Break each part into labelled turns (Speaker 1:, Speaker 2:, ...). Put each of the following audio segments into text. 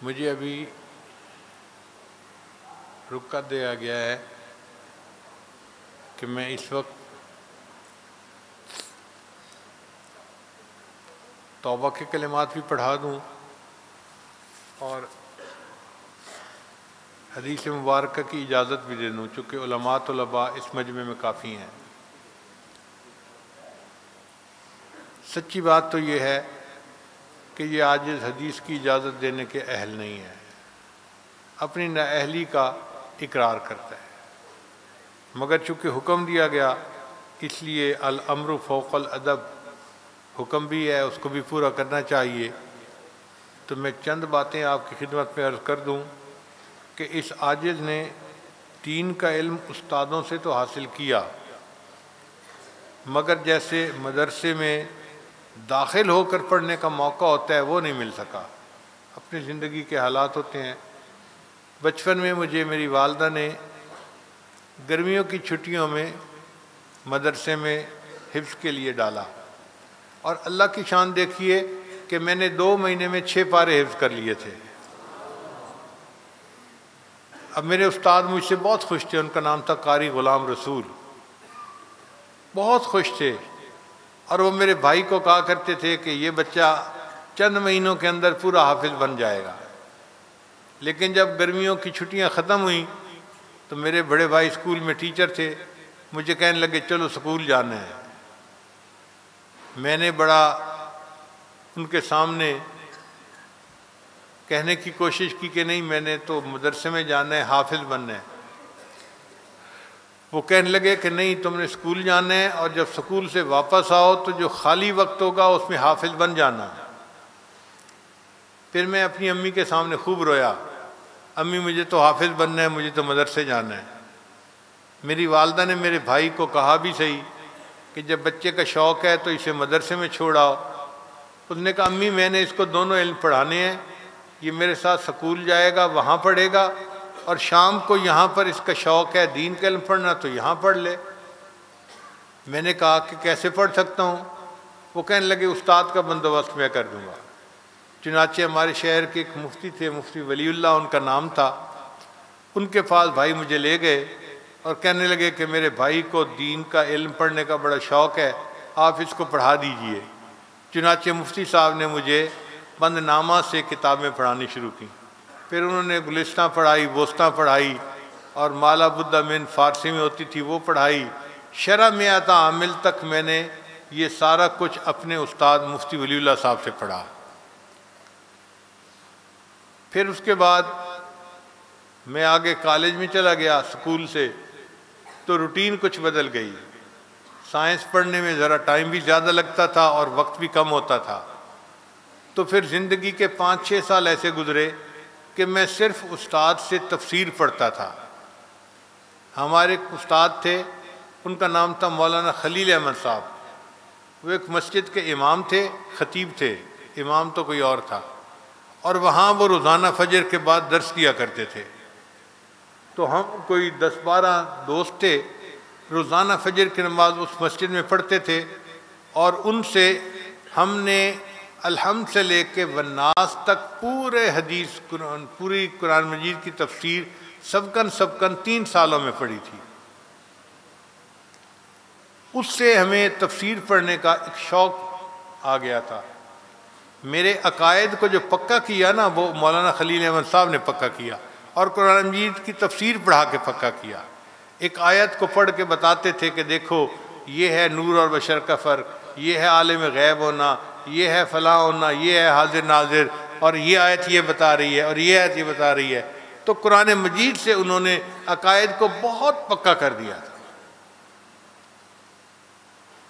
Speaker 1: مجھے ابھی رخصت دیا گیا ہے کہ میں اس وقت توبہ کے کلمات بھی پڑھا دوں اور حدیث مبارکہ کی اجازت بھی دے دوں، چونکہ علماء طلباء اس مجمع میں کافی ہیں۔ سچی بات تو یہ ہے کہ یہ عاجز حدیث کی اجازت دینے کے اہل نہیں ہے، اپنی نااہلی کا اقرار کرتا ہے، مگر چونکہ حکم دیا گیا اس لیے الامر فوق الادب، حکم بھی ہے، اس کو بھی پورا کرنا چاہیے۔ تو میں چند باتیں آپ کی خدمت میں عرض کر دوں کہ اس عاجز نے دین کا علم استادوں سے تو حاصل کیا، مگر جیسے مدرسے میں داخل ہو کر پڑھنے کا موقع ہوتا ہے وہ نہیں مل سکا، اپنی زندگی کے حالات ہوتے ہیں۔ بچپن میں مجھے میری والدہ نے گرمیوں کی چھٹیوں میں مدرسے میں حفظ کے لیے ڈالا، اور اللہ کی شان دیکھیے کہ میں نے 2 مہینے میں 6 پارے حفظ کر لیے تھے۔ اب میرے استاد مجھ سے بہت خوش تھے، ان کا نام تھا قاری غلام رسول، بہت خوش تھے، اور وہ میرے بھائی کو کہا کرتے تھے کہ یہ بچہ چند مہینوں کے اندر پورا حافظ بن جائے گا۔ لیکن جب گرمیوں کی چھٹیاں ختم ہوئیں تو میرے بڑے بھائی اسکول میں ٹیچر تھے، مجھے کہنے لگے چلو اسکول جانا ہے۔ میں نے بڑا ان کے سامنے کہنے کی کوشش کی کہ نہیں، میں نے تو مدرسے میں جانا ہے، حافظ بننا ہے۔ وہ کہنے لگے کہ نہیں، تم نے اسکول جانا ہے، اور جب اسکول سے واپس آؤ تو جو خالی وقت ہوگا اس میں حافظ بن جانا۔ پھر میں اپنی امی کے سامنے خوب رویا، امی مجھے تو حافظ بننا ہے، مجھے تو مدرسے جانا ہے۔ میری والدہ نے میرے بھائی کو کہا بھی صحیح کہ جب بچے کا شوق ہے تو اسے مدرسے میں چھوڑاؤ۔ اس نے کہا امی میں نے اس کو دونوں علم پڑھانے ہیں، یہ میرے ساتھ سکول جائے گا، وہاں پڑھے گا، اور شام کو یہاں پر اس کا شوق ہے دین کا علم پڑھنا تو یہاں پڑھ لے۔ میں نے کہا کہ کیسے پڑھ سکتا ہوں؟ وہ کہنے لگے استاد کا بندوبست میں کر دوں گا۔ چنانچہ ہمارے شہر کے ایک مفتی تھے، مفتی ولی اللہ ان کا نام تھا، ان کے پاس بھائی مجھے لے گئے اور کہنے لگے کہ میرے بھائی کو دین کا علم پڑھنے کا بڑا شوق ہے، آپ اس کو پڑھا دیجئے۔ چنانچہ مفتی صاحب نے مجھے بند نامہ سے کتابیں پڑھانی شروع کی، پھر انہوں نے گلستہ پڑھائی، وسطیٰ پڑھائی، اور مالا بدہ من فارسی میں ہوتی تھی وہ پڑھائی، شرح میات عامل تک میں نے یہ سارا کچھ اپنے استاد مفتی ولی اللہ صاحب سے پڑھا۔ پھر اس کے بعد میں آگے کالج میں چلا گیا، سکول سے تو روٹین کچھ بدل گئی، سائنس پڑھنے میں ذرا ٹائم بھی زیادہ لگتا تھا اور وقت بھی کم ہوتا تھا۔ تو پھر زندگی کے 5-6 سال ایسے گزرے کہ میں صرف استاد سے تفسیر پڑھتا تھا۔ ہمارے ایک استاد تھے، ان کا نام تھا مولانا خلیل احمد صاحب، وہ ایک مسجد کے امام تھے، خطیب تھے، امام تو کوئی اور تھا، اور وہاں وہ روزانہ فجر کے بعد درس دیا کرتے تھے۔ تو ہم کوئی 10-12 دوست تھے، روزانہ فجر کی نماز اس مسجد میں پڑھتے تھے، اور ان سے ہم نے الحمد سے لے کے والناس تک پورے حدیث قرآن، پوری قرآن مجید کی تفسیر سبکن 3 سالوں میں پڑھی تھی۔ اس سے ہمیں تفسیر پڑھنے کا ایک شوق آ گیا تھا۔ میرے عقائد کو جو پکا کیا نا وہ مولانا خلیل احمد صاحب نے پکا کیا، اور قرآن مجید کی تفسیر پڑھا کے پکا کیا۔ ایک آیت کو پڑھ کے بتاتے تھے کہ دیکھو یہ ہے نور اور بشر کا فرق، یہ ہے عالم غیب ہونا، یہ ہے فلاں ہونا، یہ ہے حاضر ناظر، اور یہ آیت یہ بتا رہی ہے، اور یہ آیت یہ بتا رہی ہے۔ تو قرآن مجید سے انہوں نے عقائد کو بہت پکا کر دیا تھا۔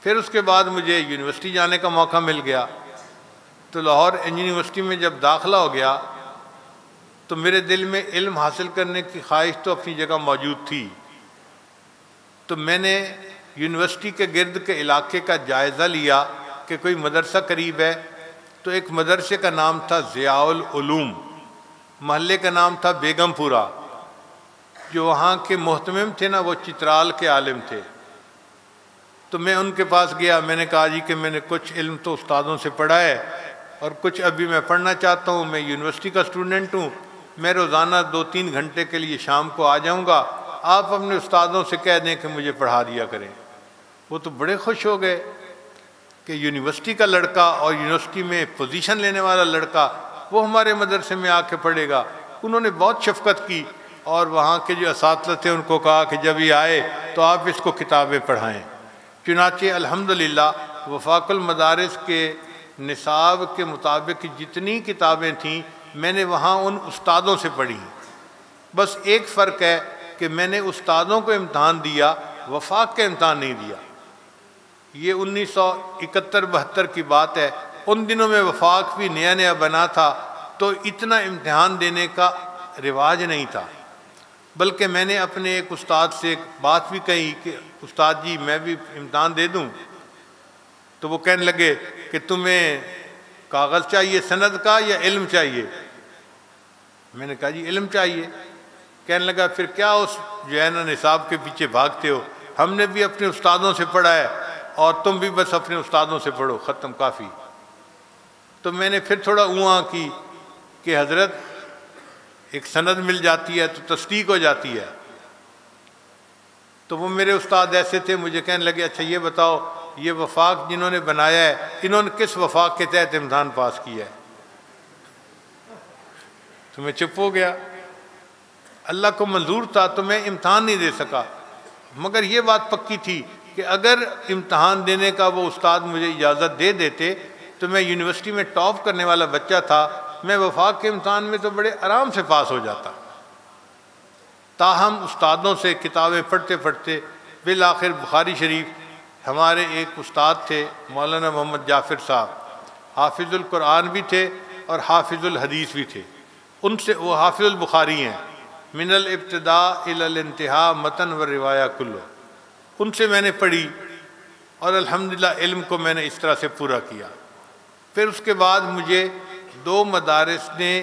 Speaker 1: پھر اس کے بعد مجھے یونیورسٹی جانے کا موقع مل گیا، تو لاہور یونیورسٹی میں جب داخلہ ہو گیا تو میرے دل میں علم حاصل کرنے کی خواہش تو اپنی جگہ موجود تھی۔ تو میں نے یونیورسٹی کے گرد کے علاقے کا جائزہ لیا کہ کوئی مدرسہ قریب ہے، تو ایک مدرسے کا نام تھا ضیاء العلوم، محلے کا نام تھا بیگم پورہ۔ جو وہاں کے محتمم تھے نا وہ چترال کے عالم تھے، تو میں ان کے پاس گیا، میں نے کہا جی کہ میں نے کچھ علم تو استادوں سے پڑھا ہے، اور کچھ ابھی میں پڑھنا چاہتا ہوں، میں یونیورسٹی کا اسٹوڈنٹ ہوں، میں روزانہ 2-3 گھنٹے کے لیے شام کو آ جاؤں گا، آپ اپنے استادوں سے کہہ دیں کہ مجھے پڑھا دیا کریں۔ وہ تو بڑے خوش ہو گئے کہ یونیورسٹی کا لڑکا اور یونیورسٹی میں پوزیشن لینے والا لڑکا وہ ہمارے مدرسے میں آ کے پڑھے گا۔ انہوں نے بہت شفقت کی اور وہاں کے جو اساتذہ تھے ان کو کہا کہ جب یہ آئے تو آپ اس کو کتابیں پڑھائیں۔ چنانچہ الحمدللہ وفاق المدارس کے نصاب کے مطابق جتنی کتابیں تھیں میں نے وہاں ان استادوں سے پڑھی۔ بس ایک فرق ہے کہ میں نے استادوں کو امتحان دیا، وفاق کا امتحان نہیں دیا۔ یہ 1971-72 کی بات ہے، ان دنوں میں وفاق بھی نیا نیا بنا تھا تو اتنا امتحان دینے کا رواج نہیں تھا، بلکہ میں نے اپنے ایک استاد سے ایک بات بھی کہی کہ استاد جی میں بھی امتحان دے دوں، تو وہ کہنے لگے کہ تمہیں کاغذ چاہیے سند کا یا علم چاہیے؟ میں نے کہا جی علم چاہیے۔ کہنے لگا پھر کیا اس جو ہے نا نصاب کے پیچھے بھاگتے ہو، ہم نے بھی اپنے استادوں سے پڑھا ہے اور تم بھی بس اپنے استادوں سے پڑھو، ختم کافی۔ تو میں نے پھر تھوڑا اُواں کی کہ حضرت ایک سند مل جاتی ہے تو تصدیق ہو جاتی ہے۔ تو وہ میرے استاد ایسے تھے، مجھے کہنے لگے اچھا یہ بتاؤ یہ وفاق جنہوں نے بنایا ہے انہوں نے کس وفاق کے تحت امتحان پاس کیا ہے؟ تو میں چپ ہو گیا۔ اللہ کو منظور تھا تو میں امتحان نہیں دے سکا، مگر یہ بات پکی تھی کہ اگر امتحان دینے کا وہ استاد مجھے اجازت دے دیتے تو میں یونیورسٹی میں ٹاپ کرنے والا بچہ تھا، میں وفاق کے امتحان میں تو بڑے آرام سے پاس ہو جاتا۔ تاہم استادوں سے کتابیں پڑھتے پڑھتے بالآخر بخاری شریف، ہمارے ایک استاد تھے مولانا محمد جعفر صاحب، حافظ القرآن بھی تھے اور حافظ الحدیث بھی تھے، ان سے وہ حافظ البخاری ہیں، من الابتداء الی الانتہاء متن و روایہ کلو، ان سے میں نے پڑھی اور الحمدللہ علم کو میں نے اس طرح سے پورا کیا۔ پھر اس کے بعد مجھے 2 مدارس نے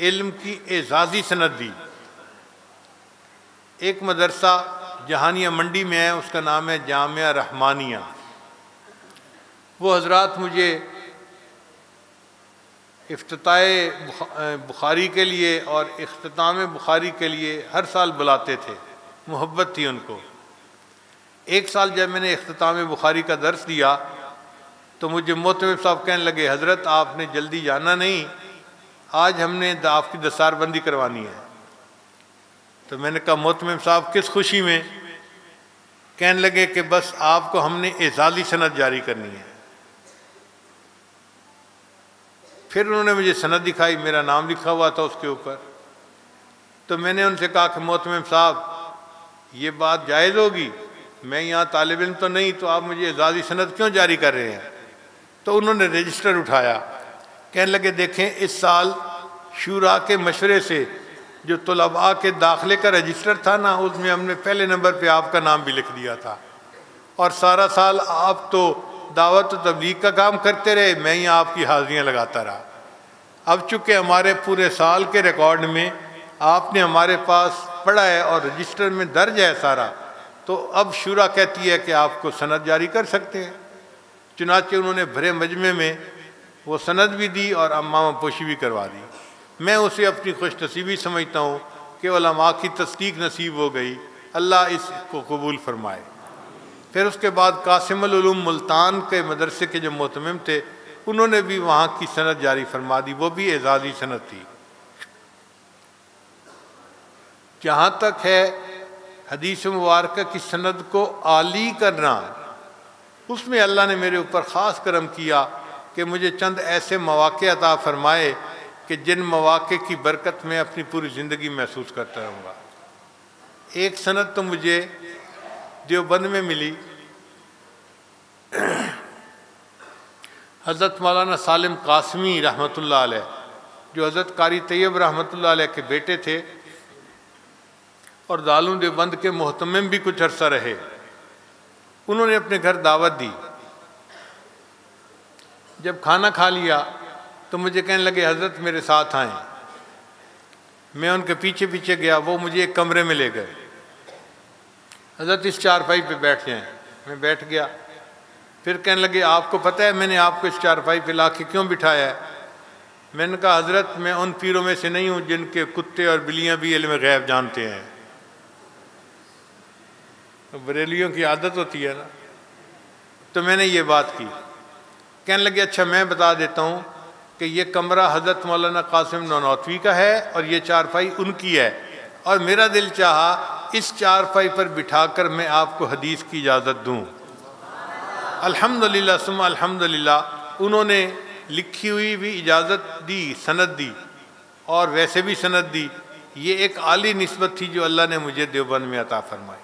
Speaker 1: علم کی اعزازی سند دی۔ ایک مدرسہ جہانیہ منڈی میں ہے، اس کا نام ہے جامعہ رحمانیہ۔ وہ حضرات مجھے افتتاح بخاری کے لیے اور اختتام بخاری کے لیے ہر سال بلاتے تھے، محبت تھی ان کو۔ ایک سال جب میں نے اختتام بخاری کا درس دیا تو مجھے محتمم صاحب کہنے لگے حضرت آپ نے جلدی جانا نہیں، آج ہم نے آپ کی دستار بندی کروانی ہے۔ تو میں نے کہا محتمم صاحب کس خوشی میں؟ کہنے لگے کہ بس آپ کو ہم نے اعزازی سند جاری کرنی ہے۔ پھر انہوں نے مجھے سند دکھائی، میرا نام لکھا ہوا تھا اس کے اوپر۔ تو میں نے ان سے کہا کہ محتمم صاحب یہ بات جائز ہوگی، میں یہاں طالب علم تو نہیں، تو آپ مجھے اعزازی سند کیوں جاری کر رہے ہیں؟ تو انہوں نے رجسٹر اٹھایا، کہنے لگے دیکھیں اس سال شورا کے مشورے سے جو طلباء کے داخلے کا رجسٹر تھا نا، اس میں ہم نے پہلے نمبر پہ آپ کا نام بھی لکھ دیا تھا، اور سارا سال آپ تو دعوت و تبلیغ کا کام کرتے رہے، میں ہی آپ کی حاضریاں لگاتا رہا۔ اب چونکہ ہمارے پورے سال کے ریکارڈ میں آپ نے ہمارے پاس پڑھا ہے اور رجسٹر میں درج ہے سارا، تو اب شورا کہتی ہے کہ آپ کو سند جاری کر سکتے ہیں۔ چنانچہ انہوں نے بھرے مجمع میں وہ سند بھی دی اور امامہ پوشی بھی کروا دی۔ میں اسے اپنی خوش نصیبی سمجھتا ہوں کہ علماء کی تصدیق نصیب ہو گئی، اللہ اس کو قبول فرمائے۔ پھر اس کے بعد قاسم العلوم ملتان کے مدرسے کے جو محتمم تھے انہوں نے بھی وہاں کی سند جاری فرما دی، وہ بھی اعزازی سند تھی۔ جہاں تک ہے حدیث مبارکہ کی سند کو عالی کرنا، اس میں اللہ نے میرے اوپر خاص کرم کیا کہ مجھے چند ایسے مواقع عطا فرمائے کہ جن مواقع کی برکت میں اپنی پوری زندگی محسوس کرتا رہوں گا۔ ایک سند تو مجھے دیوبند میں ملی، حضرت مولانا سالم قاسمی رحمۃ اللہ علیہ، جو حضرت قاری طیب رحمۃ اللہ علیہ کے بیٹے تھے اور دارالعلوم دیوبند کے محتمم بھی کچھ عرصہ رہے، انہوں نے اپنے گھر دعوت دی۔ جب کھانا کھا لیا تو مجھے کہنے لگے حضرت میرے ساتھ آئیں۔ میں ان کے پیچھے پیچھے گیا، وہ مجھے ایک کمرے میں لے گئے، حضرت اس چارپائی پہ بیٹھ جائیں۔ میں بیٹھ گیا، پھر کہنے لگے آپ کو پتہ ہے میں نے آپ کو اس چارپائی پہ لا کے کیوں بٹھایا ہے؟ میں نے کہا حضرت میں ان پیروں میں سے نہیں ہوں جن کے کتے اور بلیاں بھی علم غیب جانتے ہیں. بریلیوں کی عادت ہوتی ہے نا. تو میں نے یہ بات کی. کہنے لگے اچھا میں بتا دیتا ہوں کہ یہ کمرہ حضرت مولانا قاسم نانوتوی کا ہے اور یہ چارپائی ان کی ہے، اور میرا دل چاہا اس چارپائی پر بٹھا کر میں آپ کو حدیث کی اجازت دوں. الحمدللہ ثم الحمدللہ انہوں نے لکھی ہوئی بھی اجازت دی، سند دی، اور ویسے بھی سند دی. یہ ایک عالی نسبت تھی جو اللہ نے مجھے دیوبند میں عطا فرمائی.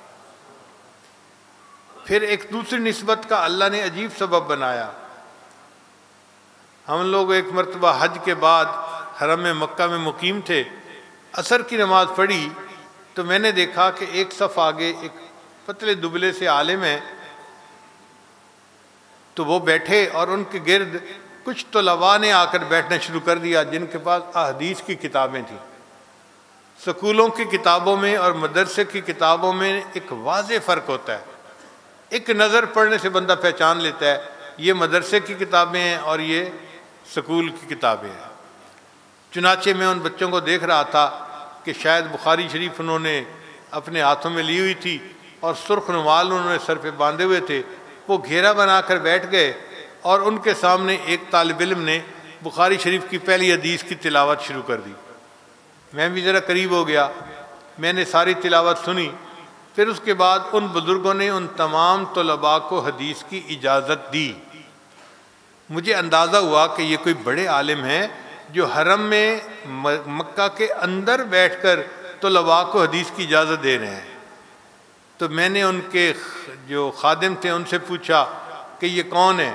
Speaker 1: پھر ایک دوسری نسبت کا اللہ نے عجیب سبب بنایا. ہم لوگ ایک مرتبہ حج کے بعد حرم مکہ میں مقیم تھے. عصر کی نماز پڑھی تو میں نے دیکھا کہ ایک صف آگے ایک پتلے دبلے سے عالم ہیں، تو وہ بیٹھے اور ان کے گرد کچھ طلباء نے آ کر بیٹھنا شروع کر دیا جن کے پاس احادیث کی کتابیں تھیں. سکولوں کی کتابوں میں اور مدرسے کی کتابوں میں ایک واضح فرق ہوتا ہے. ایک نظر پڑھنے سے بندہ پہچان لیتا ہے یہ مدرسے کی کتابیں ہیں اور یہ سکول کی کتابیں ہیں. چنانچہ میں ان بچوں کو دیکھ رہا تھا کہ شاید بخاری شریف انہوں نے اپنے ہاتھوں میں لی ہوئی تھی اور سرخ رومال انہوں نے سر پہ باندھے ہوئے تھے. وہ گھیرا بنا کر بیٹھ گئے اور ان کے سامنے ایک طالب علم نے بخاری شریف کی پہلی حدیث کی تلاوت شروع کر دی. میں بھی ذرا قریب ہو گیا، میں نے ساری تلاوت سنی. پھر اس کے بعد ان بزرگوں نے ان تمام طلباء کو حدیث کی اجازت دی. مجھے اندازہ ہوا کہ یہ کوئی بڑے عالم ہیں جو حرم میں مکہ کے اندر بیٹھ کر طلباء کو حدیث کی اجازت دے رہے ہیں. تو میں نے ان کے جو خادم تھے ان سے پوچھا کہ یہ کون ہے؟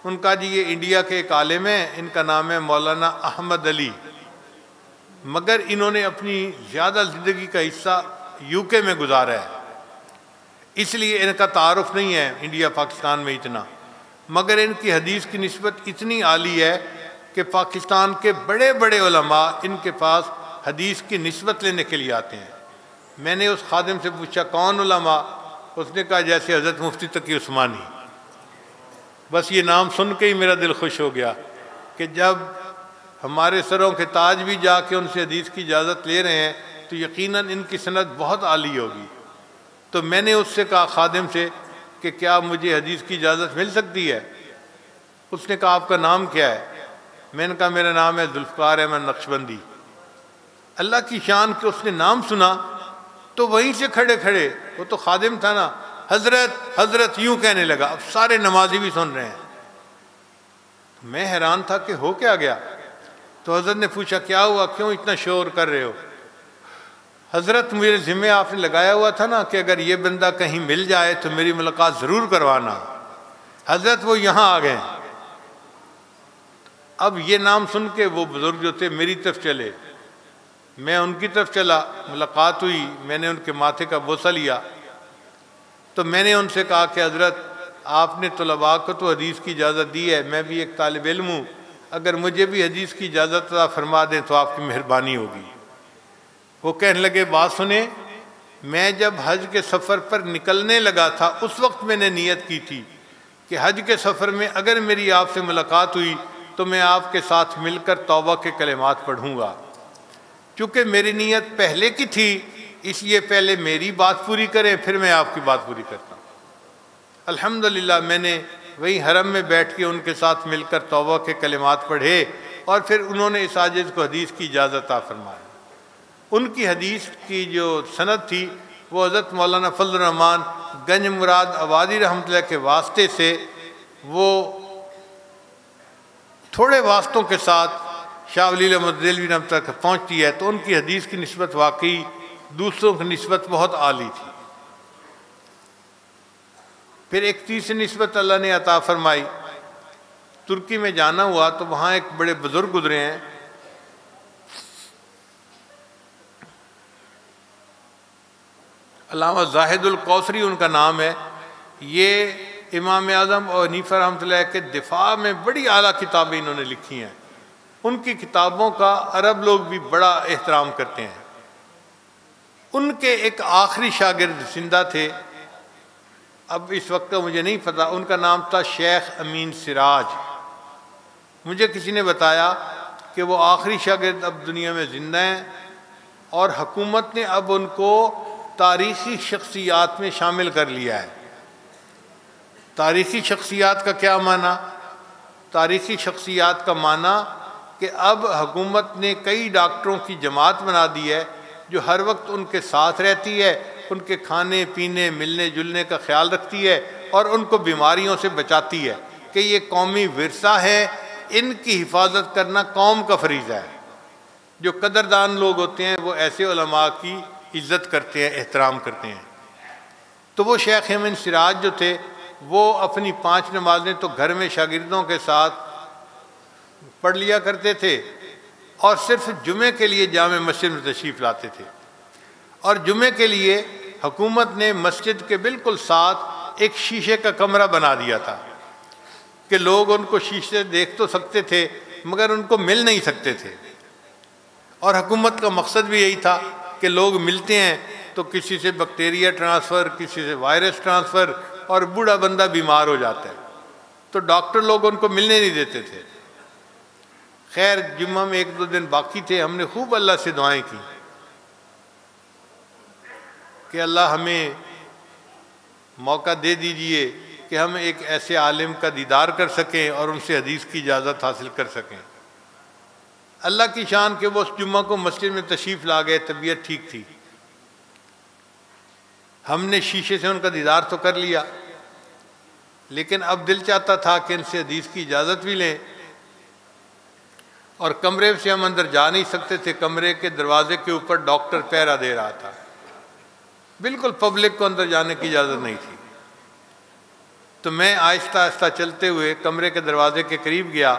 Speaker 1: ان کا جی یہ انڈیا کے ایک عالم ہیں، ان کا نام ہے مولانا احمد علی، مگر انہوں نے اپنی زیادہ زندگی کا حصہ یو کے میں گزارا ہے، اس لیے ان کا تعارف نہیں ہے انڈیا پاکستان میں اتنا، مگر ان کی حدیث کی نسبت اتنی عالی ہے کہ پاکستان کے بڑے بڑے علماء ان کے پاس حدیث کی نسبت لینے کے لیے آتے ہیں. میں نے اس خادم سے پوچھا کون علماء؟ اس نے کہا جیسے حضرت مفتی تقی عثمانی. بس یہ نام سن کے ہی میرا دل خوش ہو گیا کہ جب ہمارے سروں کے تاج بھی جا کے ان سے حدیث کی اجازت لے رہے ہیں تو یقیناً ان کی سند بہت عالی ہوگی. تو میں نے اس سے کہا خادم سے کہ کیا مجھے حدیث کی اجازت مل سکتی ہے؟ اس نے کہا آپ کا نام کیا ہے؟ میں نے کہا میرا نام ہے ذوالفقار احمد نقشبندی. اللہ کی شان کہ اس نے نام سنا تو وہیں سے کھڑے کھڑے، وہ تو خادم تھا نا، حضرت حضرت یوں کہنے لگا. اب سارے نمازی بھی سن رہے ہیں. میں حیران تھا کہ ہو کیا گیا. تو حضرت نے پوچھا کیا ہوا، کیوں اتنا شور کر رہے ہو؟ حضرت میرے ذمہ آپ نے لگایا ہوا تھا نا کہ اگر یہ بندہ کہیں مل جائے تو میری ملاقات ضرور کروانا. حضرت وہ یہاں آ گئے. اب یہ نام سن کے وہ بزرگ جو تھے میری طرف چلے، میں ان کی طرف چلا، ملاقات ہوئی، میں نے ان کے ماتھے کا بوسہ لیا. تو میں نے ان سے کہا کہ حضرت آپ نے طلباء کو تو حدیث کی اجازت دی ہے، میں بھی ایک طالب علم ہوں، اگر مجھے بھی حدیث کی اجازت عطا فرما دیں تو آپ کی مہربانی ہوگی. وہ کہنے لگے بات سنیں، میں جب حج کے سفر پر نکلنے لگا تھا اس وقت میں نے نیت کی تھی کہ حج کے سفر میں اگر میری آپ سے ملاقات ہوئی تو میں آپ کے ساتھ مل کر توبہ کے کلمات پڑھوں گا. چونکہ میری نیت پہلے کی تھی اس لیے پہلے میری بات پوری کریں پھر میں آپ کی بات پوری کرتا ہوں. الحمدللہ میں نے وہی حرم میں بیٹھ کے ان کے ساتھ مل کر توبہ کے کلمات پڑھے اور پھر انہوں نے اس عاجز کو حدیث کی اجازت عطا فرمائی. ان کی حدیث کی جو سند تھی وہ حضرت مولانا فضل الرحمان گنج مراد آبادی رحمۃ اللہ کے واسطے سے وہ تھوڑے واسطوں کے ساتھ شاہ ولی احمد دہلوی رحمۃ اللہ تک پہنچتی ہے. تو ان کی حدیث کی نسبت واقعی دوسروں کی نسبت بہت عالی تھی. پھر ایک تیسری نسبت اللہ نے عطا فرمائی. ترکی میں جانا ہوا تو وہاں ایک بڑے بزرگ گزرے ہیں، علامہ زاہد القوثری ان کا نام ہے. یہ امام اعظم اور حنیفہ رحمۃ اللہ کے دفاع میں بڑی اعلیٰ کتابیں انہوں نے لکھی ہیں. ان کی کتابوں کا عرب لوگ بھی بڑا احترام کرتے ہیں. ان کے ایک آخری شاگرد زندہ تھے، اب اس وقت کا مجھے نہیں پتہ، ان کا نام تھا شیخ امین سراج. مجھے کسی نے بتایا کہ وہ آخری شاگرد اب دنیا میں زندہ ہیں، اور حکومت نے اب ان کو تاریخی شخصیات میں شامل کر لیا ہے۔ تاریخی شخصیات کا کیا معنی؟ تاریخی شخصیات کا معنی کہ اب حکومت نے کئی ڈاکٹروں کی جماعت بنا دی ہے جو ہر وقت ان کے ساتھ رہتی ہے، ان کے کھانے پینے ملنے جلنے کا خیال رکھتی ہے اور ان کو بیماریوں سے بچاتی ہے، کہ یہ قومی ورثہ ہے، ان کی حفاظت کرنا قوم کا فریضہ ہے۔ جو قدردان لوگ ہوتے ہیں وہ ایسے علماء کی عزت کرتے ہیں، احترام کرتے ہیں۔ تو وہ شیخ امین سراج جو تھے وہ اپنی 5 نمازیں تو گھر میں شاگردوں کے ساتھ پڑھ لیا کرتے تھے، اور صرف جمعے کے لیے جامع مسجد میں تشریف لاتے تھے۔ اور جمعے کے لیے حکومت نے مسجد کے بالکل ساتھ ایک شیشے کا کمرہ بنا دیا تھا کہ لوگ ان کو شیشے دیکھ تو سکتے تھے مگر ان کو مل نہیں سکتے تھے۔ اور حکومت کا مقصد بھی یہی تھا کہ لوگ ملتے ہیں تو کسی سے بیکٹیریا ٹرانسفر، کسی سے وائرس ٹرانسفر، اور بوڑھا بندہ بیمار ہو جاتا ہے تو ڈاکٹر لوگ ان کو ملنے نہیں دیتے تھے۔ خیر جمعہ میں 1-2 دن باقی تھے، ہم نے خوب اللہ سے دعائیں کی کہ اللہ ہمیں موقع دے دیجئے کہ ہم ایک ایسے عالم کا دیدار کر سکیں اور ان سے حدیث کی اجازت حاصل کر سکیں۔ اللہ کی شان کہ وہ اس جمعہ کو مسجد میں تشریف لا گئے، طبیعت ٹھیک تھی۔ ہم نے شیشے سے ان کا دیدار تو کر لیا، لیکن اب دل چاہتا تھا کہ ان سے حدیث کی اجازت بھی لیں، اور کمرے سے ہم اندر جا نہیں سکتے تھے۔ کمرے کے دروازے کے اوپر ڈاکٹر پہرا دے رہا تھا، بالکل پبلک کو اندر جانے کی اجازت نہیں تھی۔ تو میں آہستہ آہستہ چلتے ہوئے کمرے کے دروازے کے قریب گیا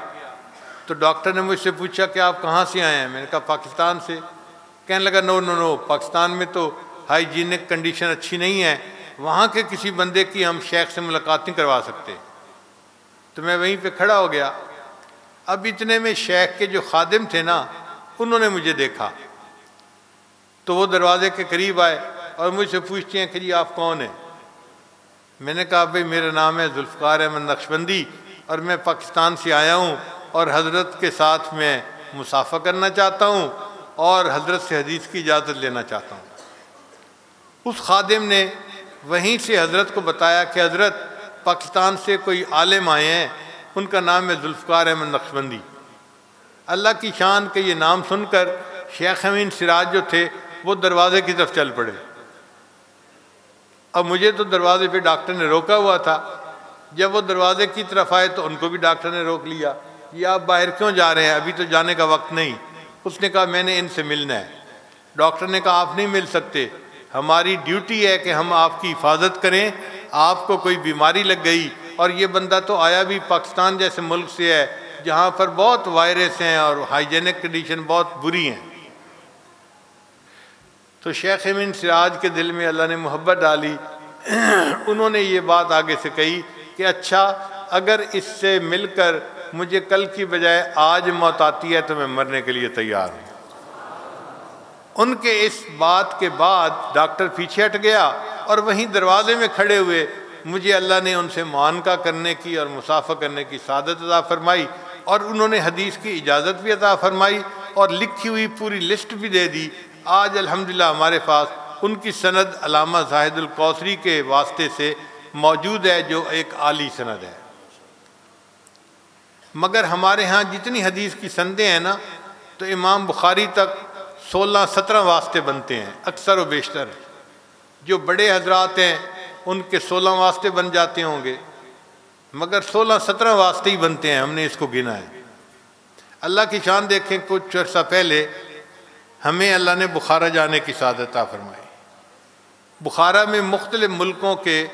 Speaker 1: تو ڈاکٹر نے مجھ سے پوچھا کہ آپ کہاں سے آئے ہیں؟ میں نے کہا پاکستان سے۔ کہنے لگا نو، پاکستان میں تو ہائیجینک کنڈیشن اچھی نہیں ہے، وہاں کے کسی بندے کی ہم شیخ سے ملاقات نہیں کروا سکتے۔ تو میں وہیں پہ کھڑا ہو گیا۔ اب اتنے میں شیخ کے جو خادم تھے نا، انہوں نے مجھے دیکھا تو وہ دروازے کے قریب آئے اور مجھ سے پوچھتے ہیں کہ جی آپ کون ہیں؟ میں نے کہا بھئی میرا نام ہے ذوالفقار احمد نقشبندی اور میں پاکستان سے آیا ہوں، اور حضرت کے ساتھ میں مصافحہ کرنا چاہتا ہوں اور حضرت سے حدیث کی اجازت لینا چاہتا ہوں۔ اس خادم نے وہیں سے حضرت کو بتایا کہ حضرت پاکستان سے کوئی عالم آئے ہیں، ان کا نام ہے ذوالفقار احمد نقشبندی۔ اللہ کی شان کہ یہ نام سن کر شیخ امین سراج جو تھے وہ دروازے کی طرف چل پڑے۔ اب مجھے تو دروازے پہ ڈاکٹر نے روکا ہوا تھا، جب وہ دروازے کی طرف آئے تو ان کو بھی ڈاکٹر نے روک لیا۔ یہ آپ باہر کیوں جا رہے ہیں؟ ابھی تو جانے کا وقت نہیں۔ اس نے کہا میں نے ان سے ملنا ہے۔ ڈاکٹر نے کہا آپ نہیں مل سکتے، ہماری ڈیوٹی ہے کہ ہم آپ کی حفاظت کریں، آپ کو کوئی بیماری لگ گئی، اور یہ بندہ تو آیا بھی پاکستان جیسے ملک سے ہے جہاں پر بہت وائرس ہیں اور ہائیجینک کنڈیشن بہت بری ہیں۔ تو شیخ امین سراج کے دل میں اللہ نے محبت ڈالی، انہوں نے یہ بات آگے سے کہی کہ اچھا اگر اس سے مل کر مجھے کل کی بجائے آج موت آتی ہے تو میں مرنے کے لیے تیار ہوں۔ ان کے اس بات کے بعد ڈاکٹر پیچھے ہٹ گیا اور وہیں دروازے میں کھڑے ہوئے مجھے اللہ نے ان سے معانقہ کرنے کی اور مصافحہ کرنے کی سعادت عطا فرمائی، اور انہوں نے حدیث کی اجازت بھی عطا فرمائی اور لکھی ہوئی پوری لسٹ بھی دے دی۔ آج الحمدللہ ہمارے پاس ان کی سند علامہ زاہد الکوثری کے واسطے سے موجود ہے جو ایک عالی سند ہے۔ مگر ہمارے ہاں جتنی حدیث کی سندیں ہیں نا، تو امام بخاری تک 16-17 واسطے بنتے ہیں اکثر و بیشتر۔ جو بڑے حضرات ہیں ان کے 16 واسطے بن جاتے ہوں گے، مگر 16-17 واسطے ہی بنتے ہیں، ہم نے اس کو گنا ہے۔ اللہ کی شان دیکھیں، کچھ عرصہ پہلے ہمیں اللہ نے بخارا جانے کی سعادت عطا فرمائی۔ بخارا میں مختلف ملکوں کے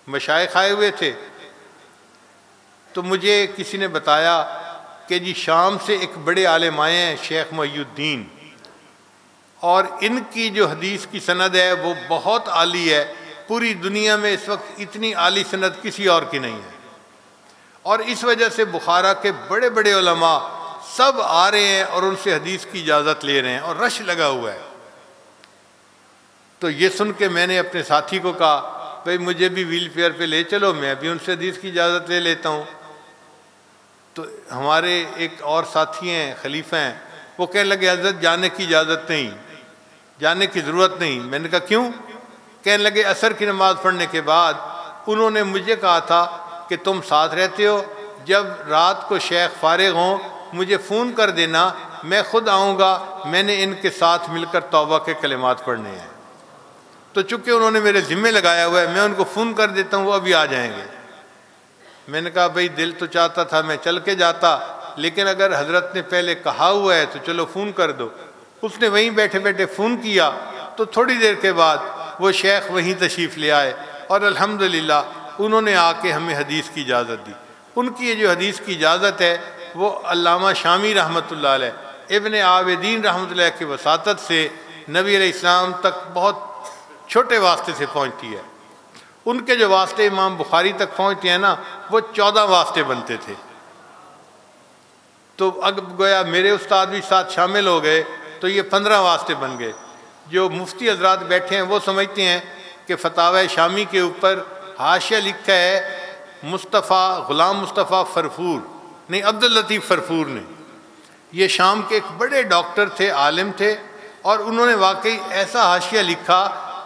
Speaker 1: مشائخ آئے ہوئے تھے، تو مجھے کسی نے بتایا کہ جی شام سے ایک بڑے عالم آئے ہیں شیخ محی الدین، اور ان کی جو حدیث کی سند ہے وہ بہت عالی ہے، پوری دنیا میں اس وقت اتنی عالی سند کسی اور کی نہیں ہے، اور اس وجہ سے بخارا کے بڑے بڑے علماء سب آ رہے ہیں اور ان سے حدیث کی اجازت لے رہے ہیں، اور رش لگا ہوا ہے۔ تو یہ سن کے میں نے اپنے ساتھی کو کہا بھئی مجھے بھی ویل چیئر پہ لے چلو، میں بھی ان سے حدیث کی اجازت لے لیتا ہوں۔ تو ہمارے ایک اور ساتھی ہیں خلیفہ ہیں، وہ کہنے لگے حضرت جانے کی اجازت نہیں، جانے کی ضرورت نہیں۔ میں نے کہا کیوں؟ کہنے لگے عصر کی نماز پڑھنے کے بعد انہوں نے مجھے کہا تھا کہ تم ساتھ رہتے ہو، جب رات کو شیخ فارغ ہوں مجھے فون کر دینا، میں خود آؤں گا، میں نے ان کے ساتھ مل کر توبہ کے کلمات پڑھنے ہیں۔ تو چونکہ انہوں نے میرے ذمہ لگایا ہوا ہے، میں ان کو فون کر دیتا ہوں، وہ ابھی آ جائیں گے۔ میں نے کہا بھئی دل تو چاہتا تھا میں چل کے جاتا، لیکن اگر حضرت نے پہلے کہا ہوا ہے تو چلو فون کر دو۔ اس نے وہیں بیٹھے بیٹھے فون کیا، تو تھوڑی دیر کے بعد وہ شیخ وہیں تشریف لے آئے، اور الحمدللہ انہوں نے آ کے ہمیں حدیث کی اجازت دی۔ ان کی یہ جو حدیث کی اجازت ہے وہ علامہ شامی رحمۃ اللہ علیہ، ابن عابدین رحمۃ اللہ کی وساطت سے نبی علیہ السلام تک بہت چھوٹے واسطے سے پہنچتی ہے۔ ان کے جو واسطے امام بخاری تک پہنچتے ہیں نا، وہ 14 واسطے بنتے تھے۔ تو اب گویا میرے استاد بھی ساتھ شامل ہو گئے تو یہ 15 واسطے بن گئے۔ جو مفتی حضرات بیٹھے ہیں وہ سمجھتے ہیں کہ فتاوی شامی کے اوپر حاشیہ لکھا ہے مصطفیٰ غلام مصطفیٰ فرفور، نہیں عبداللطیف فرفور نے۔ یہ شام کے ایک بڑے ڈاکٹر تھے، عالم تھے، اور انہوں نے واقعی ایسا حاشیہ لکھا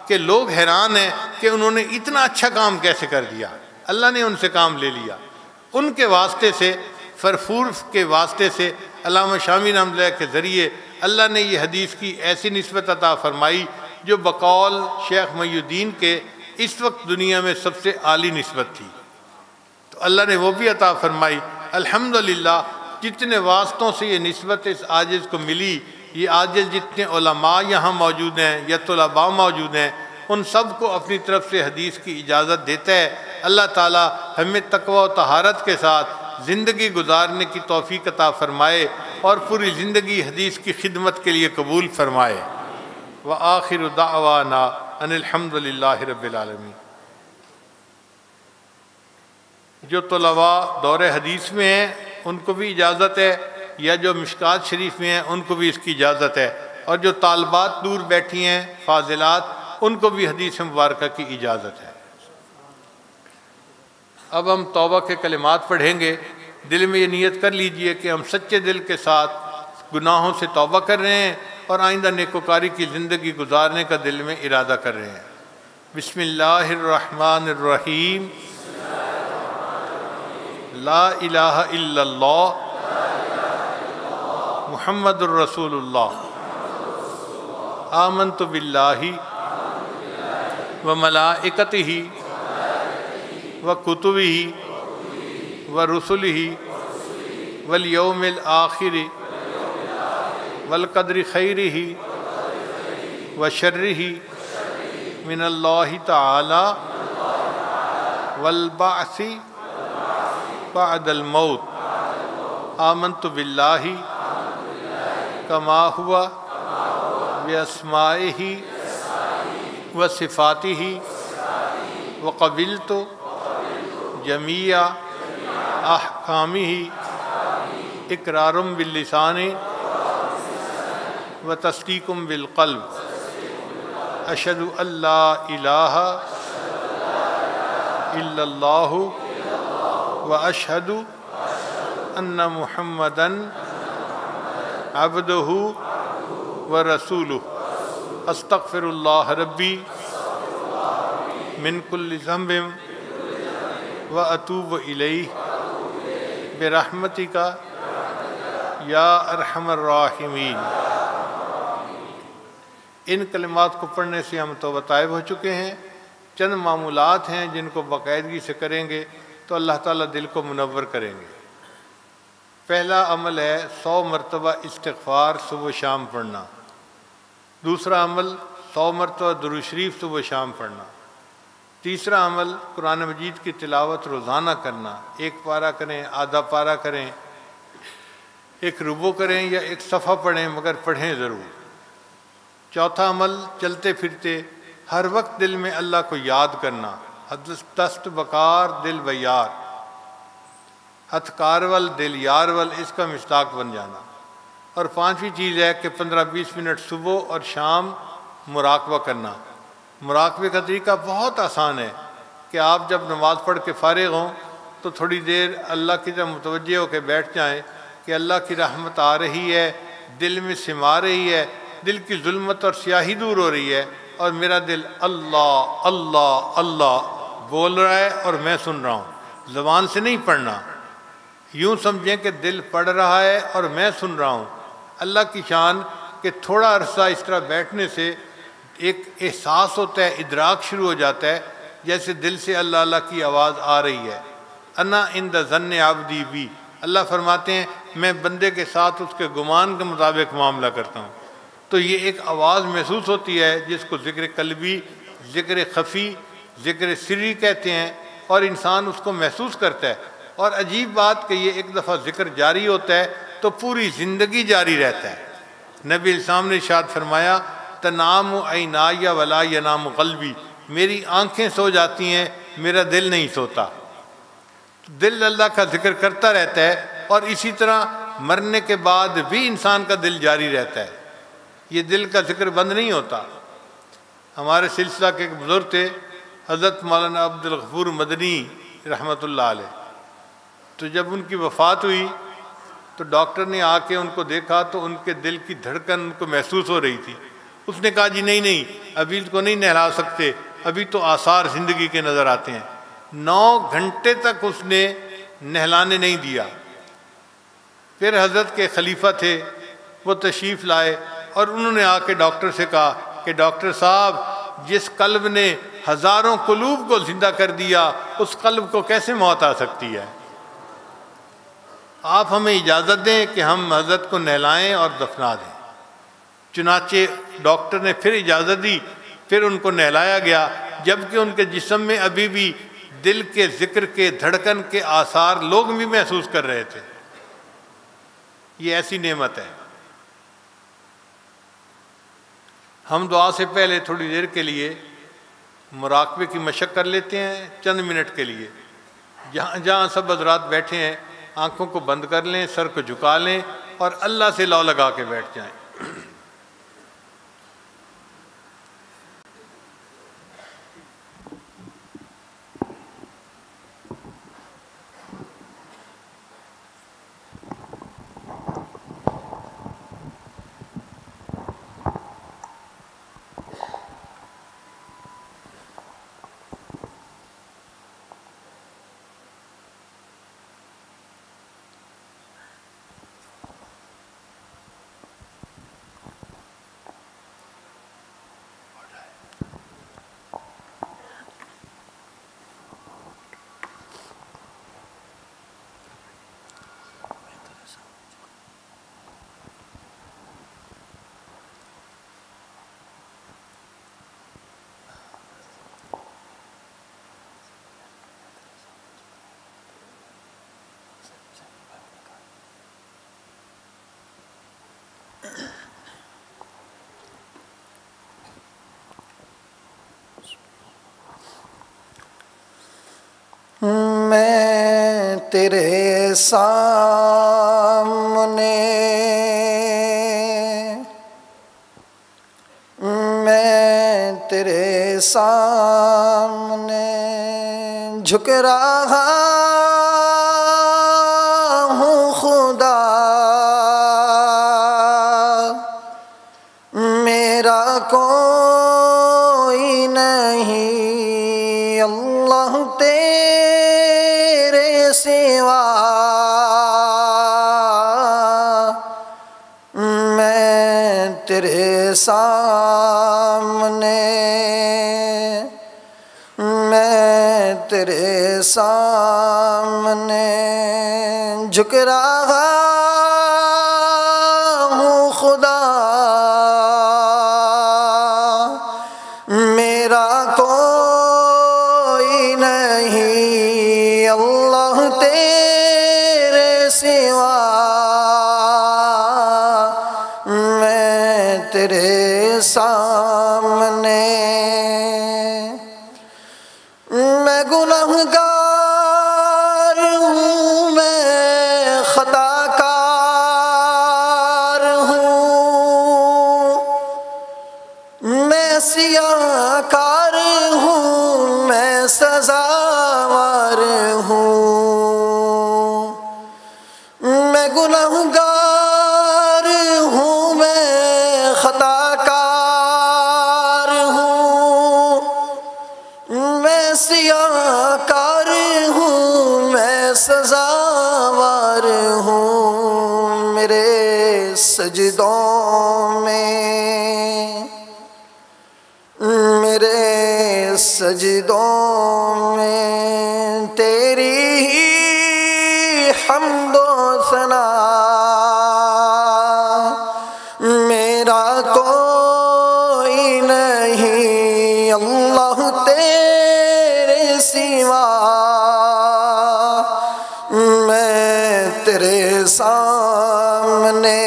Speaker 1: کہ لوگ حیران ہیں کہ انہوں نے اتنا اچھا کام کیسے کر دیا، اللہ نے ان سے کام لے لیا۔ ان کے واسطے سے، فرفور کے واسطے سے، علامہ شامی رحمۃ اللہ کے ذریعے اللہ نے یہ حدیث کی ایسی نسبت عطا فرمائی جو بقول شیخ محی الدین کے اس وقت دنیا میں سب سے عالی نسبت تھی، تو اللہ نے وہ بھی عطا فرمائی۔ الحمدللہ جتنے واسطوں سے یہ نسبت اس عاجز کو ملی، یہ عاجز جتنے علماء یہاں موجود ہیں یا طلباء موجود ہیں، ان سب کو اپنی طرف سے حدیث کی اجازت دیتا ہے۔ اللہ تعالی ہمیں تقوی و طہارت کے ساتھ زندگی گزارنے کی توفیق عطا فرمائے اور پوری زندگی حدیث کی خدمت کے لیے قبول فرمائے۔ وآخر دعوانا ان الحمد للہ رب العالمین۔ جو طلباء دور حدیث میں ہیں ان کو بھی اجازت ہے، یا جو مشکات شریف میں ہیں ان کو بھی اس کی اجازت ہے، اور جو طالبات دور بیٹھی ہیں فاضلات ان کو بھی حدیث مبارکہ کی اجازت ہے۔ اب ہم توبہ کے کلمات پڑھیں گے۔ دل میں یہ نیت کر لیجئے کہ ہم سچے دل کے ساتھ گناہوں سے توبہ کر رہے ہیں اور آئندہ نیکوکاری کی زندگی گزارنے کا دل میں ارادہ کر رہے ہیں۔ بسم اللہ الرحمن الرحیم۔ لا الہ الا اللہ محمد الرسول اللہ۔ آمنت باللہ وملائکتہ وکتبہ ورسلہ والیوم الآخر والقدر خیرہ وشرہ من اللہ تعالی والبعث بعد الموت۔ آمنت باللہ کما ہوا باسمائہ وصفاتہ وقبلت جمیع احکامہ اقرار باللسان وتصدیق بالقلب۔ اشہد ان لا الہ الا اللہ واشہد ان محمدً عبدہ ورسولہ۔ استغفر اللہ ربی من کل ذنب واتوب الیہ برحمتک یا ارحم الراحمین۔ ان کلمات کو پڑھنے سے ہم توبہ طائب ہو چکے ہیں۔ چند معمولات ہیں جن کو باقاعدگی سے کریں گے تو اللہ تعالیٰ دل کو منور کریں گے۔ پہلا عمل ہے 100 مرتبہ استغفار صبح و شام پڑھنا۔ دوسرا عمل 100 مرتبہ درود شریف صبح و شام پڑھنا۔ تیسرا عمل قرآن مجید کی تلاوت روزانہ کرنا، 1 پارہ کریں، آدھا پارہ کریں، 1 ربع کریں یا 1 صفحہ پڑھیں، مگر پڑھیں ضرور۔ چوتھا عمل چلتے پھرتے ہر وقت دل میں اللہ کو یاد کرنا، دست بکار دل بیار، ہتھ کارول دل یارول، اس کا مصداق بن جانا۔ اور 5ویں چیز ہے کہ 15-20 منٹ صبح اور شام مراقبہ کرنا۔ مراقبے کا طریقہ بہت آسان ہے کہ آپ جب نماز پڑھ کے فارغ ہوں تو تھوڑی دیر اللہ کی طرف متوجہ ہو کے بیٹھ جائیں کہ اللہ کی رحمت آ رہی ہے، دل میں سما رہی ہے، دل کی ظلمت اور سیاہی دور ہو رہی ہے، اور میرا دل اللہ اللہ اللہ بول رہا ہے اور میں سن رہا ہوں، زبان سے نہیں پڑھنا۔ یوں سمجھیں کہ دل پڑھ رہا ہے اور میں سن رہا ہوں۔ اللہ کی شان کہ تھوڑا عرصہ اس طرح بیٹھنے سے ایک احساس ہوتا ہے، ادراک شروع ہو جاتا ہے، جیسے دل سے اللہ اللہ کی آواز آ رہی ہے۔ انا عند ظن عبدی بی، اللہ فرماتے ہیں میں بندے کے ساتھ اس کے گمان کے مطابق معاملہ کرتا ہوں۔ تو یہ ایک آواز محسوس ہوتی ہے جس کو ذکر قلبی، ذکر خفی، ذکر سری کہتے ہیں، اور انسان اس کو محسوس کرتا ہے۔ اور عجیب بات کہ یہ ایک دفعہ ذکر جاری ہوتا ہے تو پوری زندگی جاری رہتا ہے۔ نبی علیہ السلام نے ارشاد فرمایا تنام عینای ولا ینام قلبی، میری آنکھیں سو جاتی ہیں، میرا دل نہیں سوتا۔ دل اللہ کا ذکر کرتا رہتا ہے، اور اسی طرح مرنے کے بعد بھی انسان کا دل جاری رہتا ہے، یہ دل کا ذکر بند نہیں ہوتا۔ ہمارے سلسلہ کے ایک بزرگ تھے حضرت مولانا عبد الغفور مدنی رحمۃ اللہ علیہ، تو جب ان کی وفات ہوئی تو ڈاکٹر نے آ کے ان کو دیکھا تو ان کے دل کی دھڑکن ان کو محسوس ہو رہی تھی۔ اس نے کہا جی نہیں ابھی ان کو نہیں نہلا سکتے، ابھی تو آثار زندگی کے نظر آتے ہیں۔ 9 گھنٹے تک اس نے نہلانے نہیں دیا۔ پھر حضرت کے خلیفہ تھے، وہ تشریف لائے اور انہوں نے آ کے ڈاکٹر سے کہا کہ ڈاکٹر صاحب جس قلب نے ہزاروں قلوب کو زندہ کر دیا اس قلب کو کیسے موت آ سکتی ہے؟ آپ ہمیں اجازت دیں کہ ہم حضرت کو نہلائیں اور دفنا دیں۔ چنانچہ ڈاکٹر نے پھر اجازت دی، پھر ان کو نہلایا گیا، جبکہ ان کے جسم میں ابھی بھی دل کے ذکر کے دھڑکن کے آثار لوگ بھی محسوس کر رہے تھے۔ یہ ایسی نعمت ہے۔ ہم دعا سے پہلے تھوڑی دیر کے لیے مراقبے کی مشق کر لیتے ہیں، چند منٹ کے لیے۔ جہاں جہاں سب حضرات بیٹھے ہیں آنکھوں کو بند کر لیں، سر کو جھکا لیں اور اللہ سے لو لگا کے بیٹھ جائیں۔
Speaker 2: میں تیرے سامنے، میں تیرے سامنے جھک رہا ہوں خدا، میرا کوئی نہیں اللہ تیرے سوا، میں تیرے سامنے، میں تیرے سامنے جھک رہا ہوں خدا، میرا کوئی نہیں اللہ تیرے سوا، میں تیرے سامنے، میں گنہگار ہوں، میں خطا کار ہوں، میں سیاہ کار ہوں، میں سزاوار ہوں، سجدوں میں، میرے سجدوں میں تیری ہی حمد و ثنا، میرا کوئی نہیں اللہ تیرے سوا، میں تیرے سامنے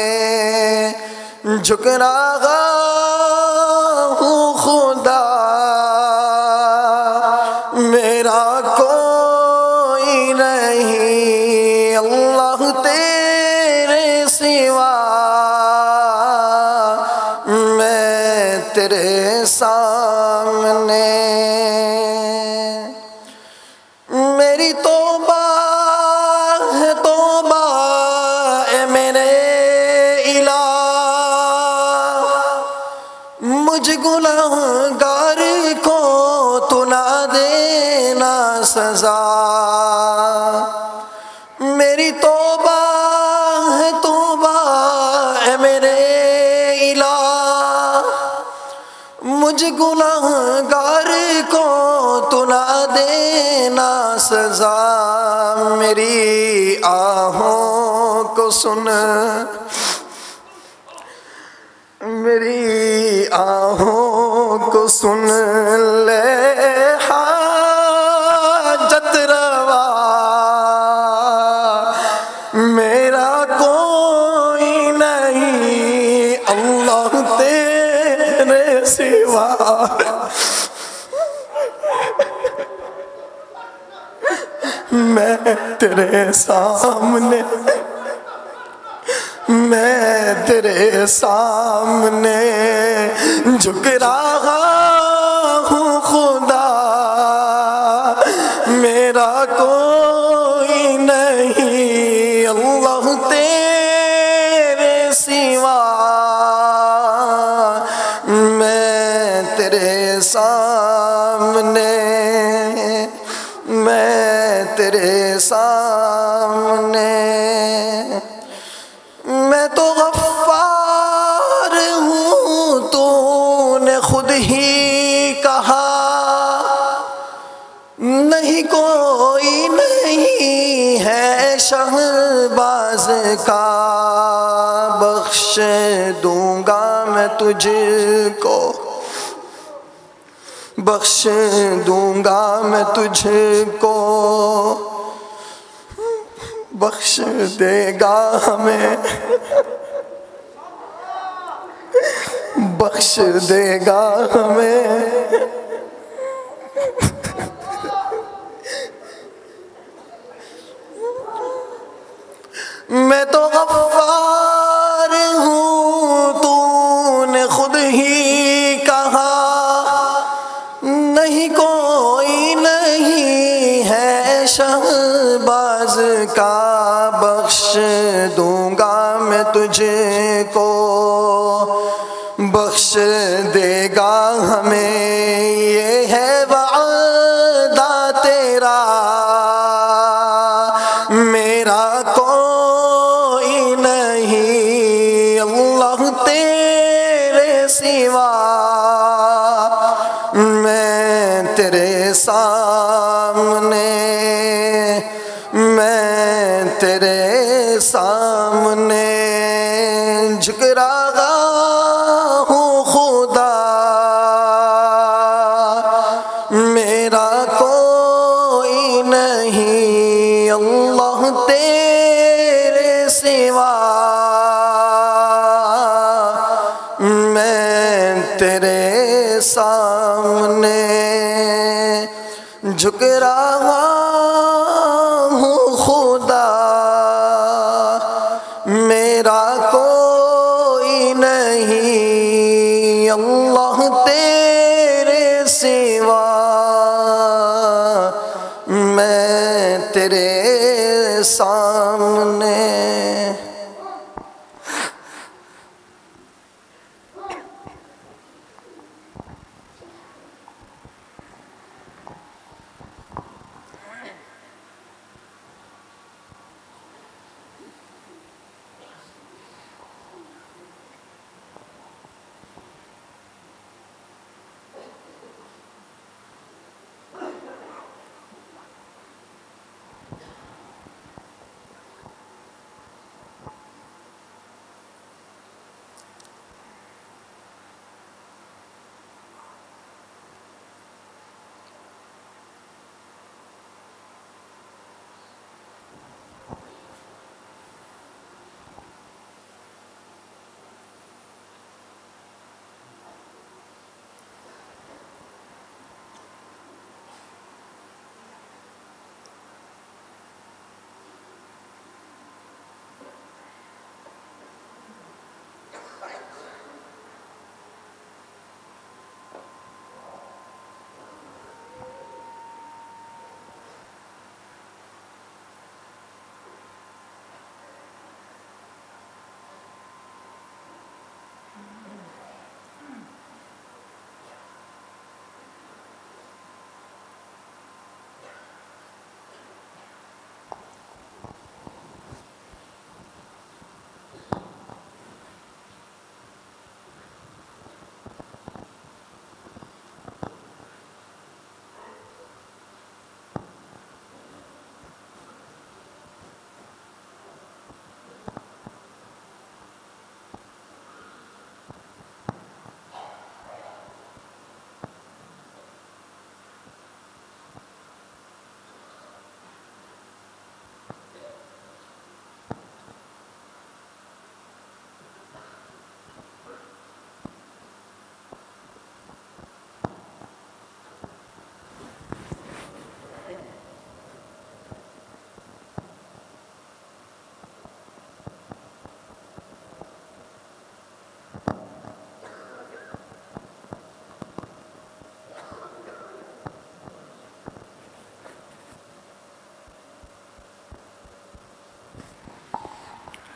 Speaker 2: جھک رہا ہوں خدا، میرا کوئی نہیں اللہ تیرے سوا، میں تیرے سامنے میری توبہ ہے توبہ اے میرے الہ، مجھ گنہگار کو تو نہ دینا سزا، میری توبہ ہے توبہ اے میرے الہ، مجھ گنہگار کو تو نہ دینا سزا، میری آہوں کو سن، میری آہوں کو سن لے حاجت روا، میرا کوئی نہیں اللہ تیرے سوا، میں تیرے سامنے، میں تیرے سامنے جھک رہا ہوں خدا، میرا کوئی نہیں اللہ تیرے سوا، میں تیرے سامنے، میں تیرے سامنے، میں تو غفار ہوں تو نے خود ہی کہا، نہیں کوئی نہیں ہے شہباز کا، بخش دوں گا میں تجھ کو، بخش دوں گا میں تجھ کو، بخش دے گا ہمیں، بخش دے گا ہمیں، میں تو غفار ہوں تو نے خود ہی کہا، نہیں کوئی نہیں ہے شہباز کا، بخش دوں گا میں تجھ کو، بخش دے گا ہمیں، یہ ہے وعدہ تیرا، میرا کوئی نہیں اللہ تیرے سوا، میں تیرے سامنے، میں تیرے سامنے جھک رہا ہوں خدا، میرا کوئی نہیں اللہ تیرے سوا، میں تیرے سامنے جھک رہا ہوں خدا، میرا کوئی نہیں اللہ تیرے سوا، میں تیرے سامنے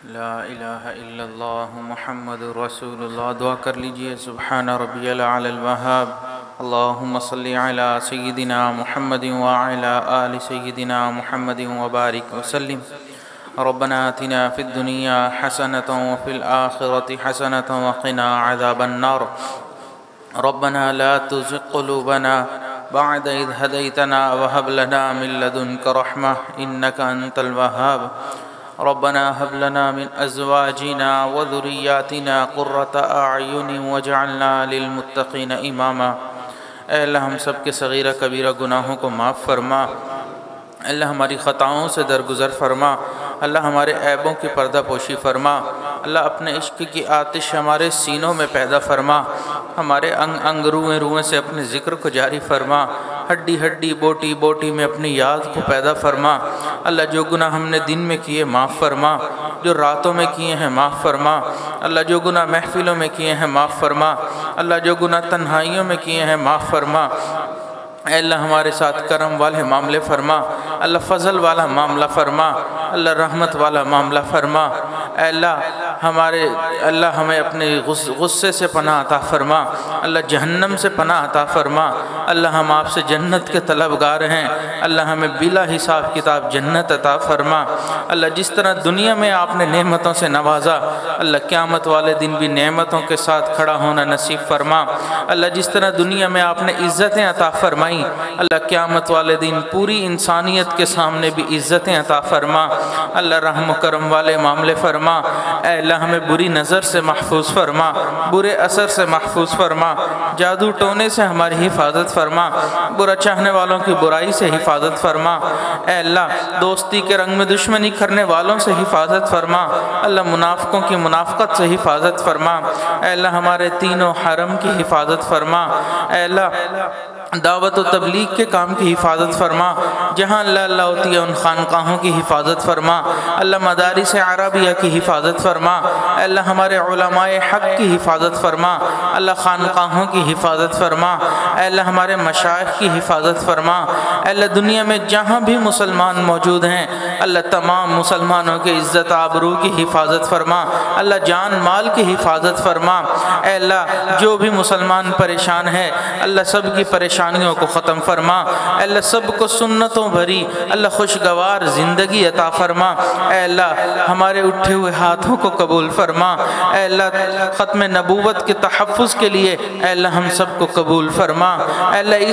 Speaker 3: لا الہ الا اللہ محمد رسول اللہ. دعا کر لیجئے. سبحان ربی الاعلی الوہاب. اللہم صلی علی سیدنا محمد وعلی آل سیدنا محمد وبارک وسلم. ربنا آتنا فی الدنیا حسنة وفی الآخرة حسنة وقنا عذاب النار. ربنا لا تزغ قلوبنا بعد إذ هديتنا وهب لنا من لدنك رحمة إنك أنت الوهاب. ربنا هب لنا من أزواجنا وذرياتنا قرة أعين واجعلنا للمتقين إماما. اے اللہ ہم سب کے صغیرہ کبیرہ گناہوں کو معاف فرما. اللہ ہماری خطاؤں سے درگزر فرما. اللہ ہمارے عیبوں کی پردہ پوشی فرما. اللہ اپنے عشق کی آتش ہمارے سینوں میں پیدا فرما. ہمارے انگ انگ روئیں روئیں سے اپنے ذکر کو جاری فرما. ہڈی ہڈی بوٹی بوٹی میں اپنی یاد کو پیدا فرما. اللہ جو گناہ ہم نے دن میں کیے معاف فرما. جو راتوں میں کیے ہیں معاف فرما. اللہ جو گناہ محفلوں میں کیے ہیں معاف فرما. اللہ جو گناہ تنہائیوں میں کیے ہیں معاف فرما. اے اللہ ہمارے ساتھ کرم والے معاملے فرما. اللہ فضل والا معاملہ فرما. اللہ رحمت والا معاملہ فرما. اے اللہ ہمیں اپنے غصے سے پناہ عطا فرما. اللہ جہنم سے پناہ عطا فرما. اللہ ہم آپ سے جنت کے طلبگار ہیں. اللہ ہمیں بلا حساب کتاب جنت عطا فرما. اللہ جس طرح دنیا میں آپ نے نعمتوں سے نوازا، اللہ قیامت والے دن بھی نعمتوں کے ساتھ کھڑا ہونا نصیب فرما. اللہ جس طرح دنیا میں آپ نے عزتیں عطا فرمائی، اللہ قیامت والے دن پوری انسانیت کے سامنے بھی عزتیں عطا فرما. اللہ رحم و کرم والے معاملے فرما. اے اللہ ہمیں بری نظر سے محفوظ فرما. برے اثر سے محفوظ فرما. جادو ٹونے سے ہماری حفاظت فرما. برا چاہنے والوں کی برائی سے حفاظت فرما. اے اللہ دوستی کے رنگ میں دشمنی کرنے والوں سے حفاظت فرما. اللہ منافقوں کی منافقت سے حفاظت فرما. اے اللہ ہمارے تینوں حرم کی حفاظت فرما. اے اللہ دعوت و تبلیغ کے کام کی حفاظت فرما. جہاں اللہ ہوتی ہے ان خانقاہوں کی حفاظت فرما. اللہ مدارس عربیہ کی حفاظت فرما. اللہ ہمارے علماء حق کی حفاظت فرما. اللہ خانقاہوں کی حفاظت فرما. اللہ ہمارے مشائخ کی حفاظت فرما. اللہ دنیا میں جہاں بھی مسلمان موجود ہیں اللہ تمام مسلمانوں کے عزت آبرو کی حفاظت فرما. اللہ جان مال کی حفاظت فرما. اے اللہ جو بھی مسلمان پریشان ہے اللہ سب کی پریشانیوں کو ختم فرما. اے اللہ سب کو سنتوں بھری اللہ خوشگوار زندگی عطا فرما. اے اللہ ہمارے اٹھے ہوئے ہاتھوں کو قبول فرما. اے اللہ ختم نبوت کے تحفظ کے لیے اے اللہ ہم سب کو قبول فرما. اے اللہ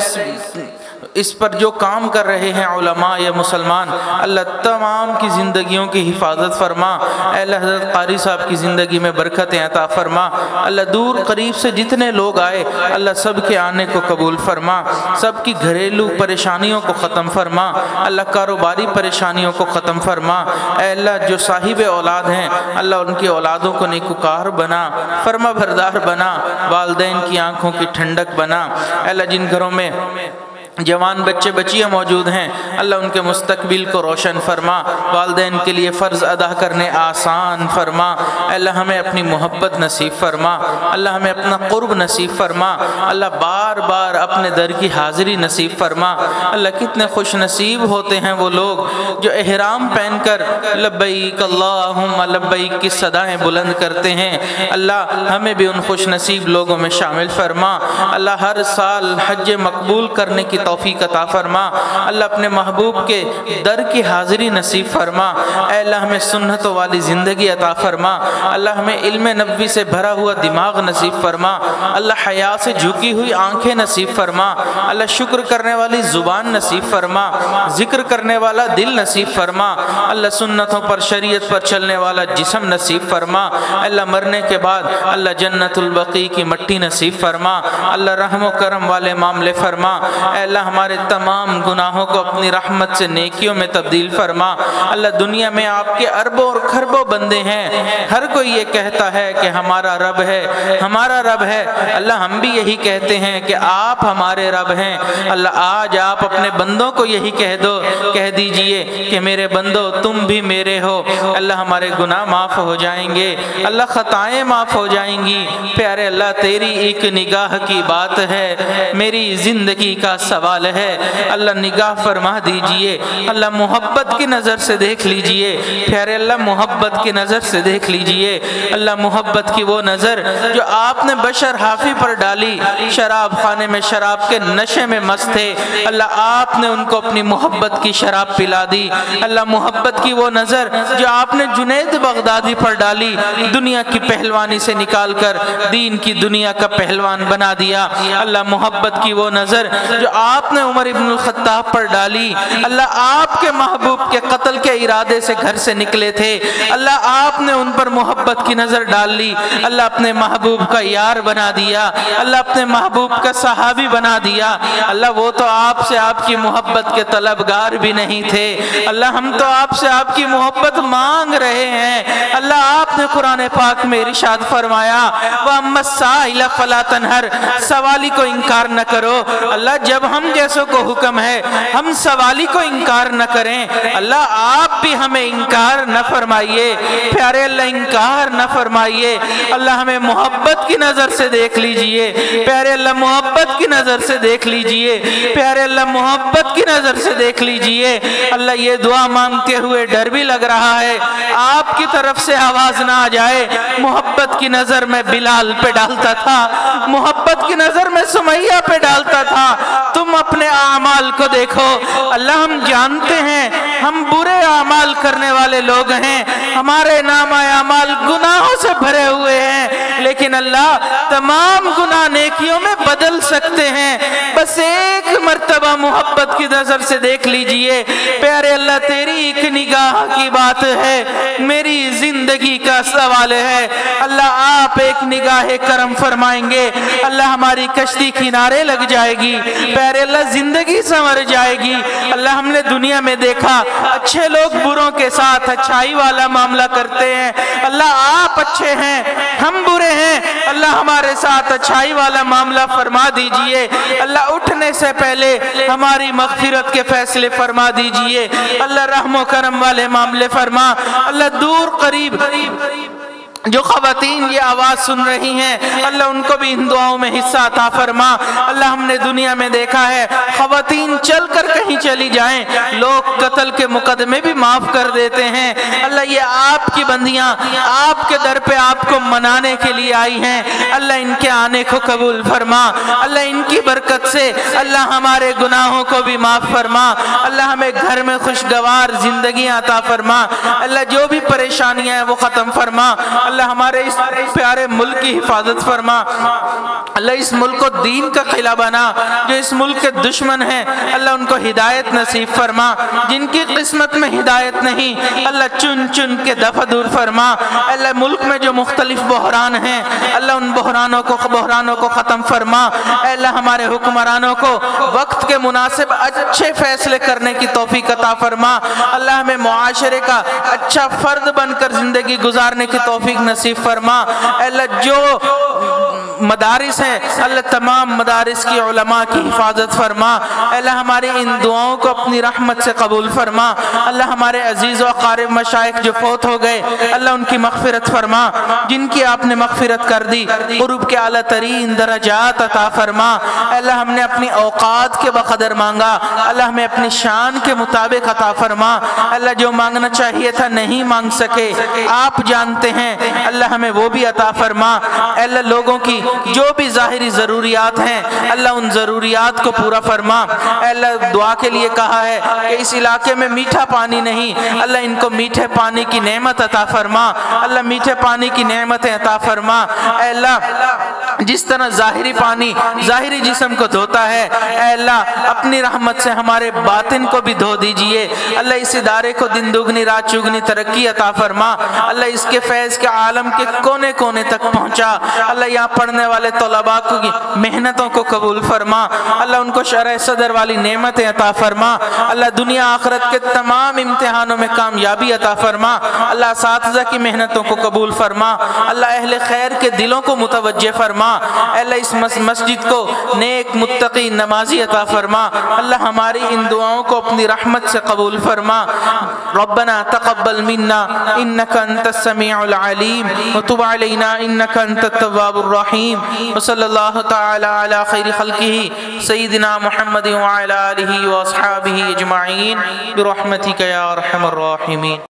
Speaker 3: اس پر جو کام کر رہے ہیں علماء یا مسلمان اللہ تمام کی زندگیوں کی حفاظت فرما. اے اللہ حضرت قاری صاحب کی زندگی میں برکتیں عطا فرما. اللہ دور قریب سے جتنے لوگ آئے اللہ سب کے آنے کو قبول فرما. سب کی گھریلو پریشانیوں کو ختم فرما. اللہ کاروباری پریشانیوں کو ختم فرما. اے اللہ جو صاحب اولاد ہیں اللہ ان کی اولادوں کو نیکوکار بنا، فرما بردار بنا، والدین کی آنکھوں کی ٹھنڈک بنا. اے اللہ جن گھروں میں جوان بچے بچیاں موجود ہیں اللہ ان کے مستقبل کو روشن فرما. والدین کے لیے فرض ادا کرنے آسان فرما. اللہ ہمیں اپنی محبت نصیب فرما. اللہ ہمیں اپنا قرب نصیب فرما. اللہ بار بار اپنے در کی حاضری نصیب فرما. اللہ کتنے خوش نصیب ہوتے ہیں وہ لوگ جو احرام پہن کر لبیک اللہم لبیک کی صدائیں بلند کرتے ہیں. اللہ ہمیں بھی ان خوش نصیب لوگوں میں شامل فرما. اللہ ہر سال حج مقبول کرنے کی توفیق عطا فرما. اللہ اپنے محبوب کے در کی حاضری نصیب فرما. اے اللہ ہمیں سنتوں والی زندگی عطا فرما. اللہ ہمیں علم نبوی سے بھرا ہوا دماغ نصیب فرما. اللہ حیا سے جھکی ہوئی آنکھیں نصیب فرما. اللہ شکر کرنے والی زبان نصیب فرما. ذکر کرنے والا دل نصیب فرما. اللہ سنتوں پر شریعت پر چلنے والا جسم نصیب فرما. اللہ مرنے کے بعد اللہ جنت البقیع کی مٹی نصیب فرما. اللہ رحم و کرم والے معاملے فرما. اے اللہ ہمارے تمام گناہوں کو اپنی رحمت سے نیکیوں میں تبدیل فرما. اللہ دنیا میں آپ کے اربوں اور کھربوں بندے ہیں. ہر کوئی یہ کہتا ہے کہ ہمارا رب ہے، ہمارا رب ہے. اللہ ہم بھی یہی کہتے ہیں کہ آپ ہمارے رب ہیں. اللہ آج آپ اپنے بندوں کو یہی کہہ دیجئے کہ میرے بندو تم بھی میرے ہو. اللہ ہمارے گناہ معاف ہو جائیں گے. اللہ خطائیں معاف ہو جائیں گی. پیارے اللہ تیری ایک نگاہ کی بات ہے میری زندگی کا سوال سوال ہے، اللہ نگاہ فرما دیجئے، اللہ محبت کی نظر سے دیکھ لیجئے، پیارے اللہ محبت کی نظر سے دیکھ لیجئے، اللہ محبت کی وہ نظر جو آپ نے بشر حافی پر ڈالی، شراب خانے میں شراب کے نشے میں مست تھے، اللہ آپ نے ان کو اپنی محبت کی شراب پلا دی، اللہ محبت کی وہ نظر جو آپ نے جنید بغدادی پر ڈالی، دنیا کی پہلوانی سے نکال کر دین کی دنیا کا پہلوان بنا دیا، اللہ محبت کی وہ نظر جو آپ نے عمر ابن الخطاب پر ڈالی، اللہ آپ کے محبوب کے قتل کے ارادے سے گھر سے نکلے تھے، اللہ آپ نے ان پر محبت کی نظر ڈال لی، اللہ اپنے محبوب کا یار بنا دیا، اللہ اپنے محبوب کا صحابی بنا دیا، اللہ وہ تو آپ سے آپ کی محبت کے طلبگار بھی نہیں تھے، اللہ ہم تو آپ سے آپ کی محبت مانگ رہے ہیں، اللہ آپ نے قرآن پاک میں ارشاد فرمایا وَأَمَّا السَّائِلَ فَلَا تَنْهَرْ، سوالی کو انکار نہ کرو، اللہ جب ہم جیسوں کو حکم ہے ہم سوالی کو انکار نہ کریں، اللہ آپ بھی ہمیں انکار نہ فرمائیے، پیارے اللہ انکار نہ فرمائیے، اللہ ہمیں محبت کی نظر سے دیکھ لیجئے، پیارے اللہ محبت کی نظر سے دیکھ لیجئے، پیارے اللہ محبت کی نظر سے دیکھ لیجئے، اللہ یہ دعا مانگتے ہوئے ڈر بھی لگ رہا ہے آپ کی طرف سے آواز نہ آ جائے، محبت کی نظر میں بلال پہ ڈالتا تھا، محبت کی نظر میں سمیہ پہ ڈالتا تھا، تم اپنے اعمال کو دیکھو، اللہ ہم جانتے ہیں ہم برے اعمال کرنے والے لوگ ہیں، ہمارے نام اعمال گناہوں سے بھرے ہوئے ہیں، لیکن اللہ تمام گناہ نیکیوں میں بدل سکتے ہیں، بس ایک مرتبہ محبت کی نظر سے دیکھ لیجئے، پیارے اللہ تیری ایک نگاہ کی بات ہے، میری زندگی کا سوال ہے، اللہ آپ ایک نگاہ کرم فرمائیں گے، اللہ ہماری کشتی کنارے لگ جائے گی، پیارے اللہ زندگی سنور جائے گی، اللہ ہم نے دنیا میں دیکھا اچھے لوگ بروں کے ساتھ اچھائی والا معاملہ کرتے ہیں، اللہ آپ اچھے ہیں ہم برے ہیں، اللہ ہمارے ساتھ اچھائی والا معاملہ فرما دیجئے، اللہ اٹھنے سے پہلے ہماری مغفرت کے فیصلے فرما دیجئے، اللہ رحم و کرم والے معاملے فرما، اللہ دور قریب جو خواتین یہ آواز سن رہی ہیں اللہ ان کو بھی ان دعاؤں میں حصہ عطا فرما، اللہ ہم نے دنیا میں دیکھا ہے خواتین چل کر کہیں چلی جائیں لوگ قتل کے مقدمے بھی معاف کر دیتے ہیں، اللہ یہ آپ کی بندیاں آپ کے در پہ آپ کو منانے کے لیے آئی ہیں، اللہ ان کے آنے کو قبول فرما، اللہ ان کی برکت سے اللہ ہمارے گناہوں کو بھی معاف فرما، اللہ ہمیں گھر میں خوشگوار زندگیاں عطا فرما، اللہ جو بھی پریشانیاں ہیں وہ ختم فرما، اللہ ہمارے اس پیارے ملک کی حفاظت فرما، اللہ اس ملک کو دین کا قلعہ بنا، جو اس ملک کے دشمن ہیں اللہ ان کو ہدایت نصیب فرما، جن کی قسمت میں ہدایت نہیں اللہ چن چن کے دفع دور فرما، اللہ ملک میں جو مختلف بحران ہیں اللہ ان بحرانوں کو ختم فرما، اللہ ہمارے حکمرانوں کو وقت کے مناسب اچھے فیصلے کرنے کی توفیق عطا فرما، اللہ ہمیں معاشرے کا اچھا فرد بن کر زندگی گزارنے کی توفیق نصیب فرما، اللہ جو مدارس ہیں اللہ تمام مدارس کی علماء کی حفاظت فرما، اللہ ہماری ان دعاؤں کو اپنی رحمت سے قبول فرما، اللہ ہمارے عزیز و اقارب مشائخ جو فوت ہو گئے اللہ ان کی مغفرت فرما، جن کی آپ نے مغفرت کر دی قرب کے اعلیٰ ترین درجات عطا فرما، اللہ ہم نے اپنی اوقات کے بقدر مانگا اللہ ہمیں اپنی شان کے مطابق عطا فرما، اللہ جو مانگنا چاہیے تھا نہیں مانگ سکے آپ جانتے ہیں اللہ ہمیں وہ بھی عطا فرما، اللہ لوگوں کی جو بھی ظاہری ضروریات ہیں اللہ ان ضروریات کو پورا فرما، اللہ دعا کے لیے کہا ہے کہ اس علاقے میں میٹھا پانی نہیں اللہ ان کو میٹھے پانی کی نعمت عطا فرما، اللہ میٹھے پانی کی نعمتیں عطا فرما، اے اللہ جس طرح ظاہری پانی ظاہری جسم کو دھوتا ہے اے اللہ اپنی رحمت سے ہمارے باطن کو بھی دھو دیجئے، اللہ اس ادارے کو دن دگنی رات چگنی ترقی عطا فرما، اللہ اس کے فیض کے عالم کے کونے کونے تک پہنچا، اللہ یہاں پڑھنے والے طلباء کی محنتوں کو قبول فرما، اللہ ان کو شرح صدر والی نعمتیں عطا فرما، اللہ دنیا آخرت کے تمام امتحانوں میں کامیابی عطا فرما، اللہ اساتذہ کی محنتوں کو قبول فرما، اللہ اہل خیر کے دلوں کو متوجہ فرما، اے اللہ اس مسجد کو نیک متقی نمازی عطا فرما، اللہ ہماری ان دعاؤں کو اپنی رحمت سے قبول فرما۔ ربنا تقبل منا انك انت السميع العليم وتب علينا انك انت التواب الرحيم، وصلى الله تعالى على خير خلقه سيدنا محمد وعلى آله واصحابه اجمعين برحمتك يا ارحم الراحمين۔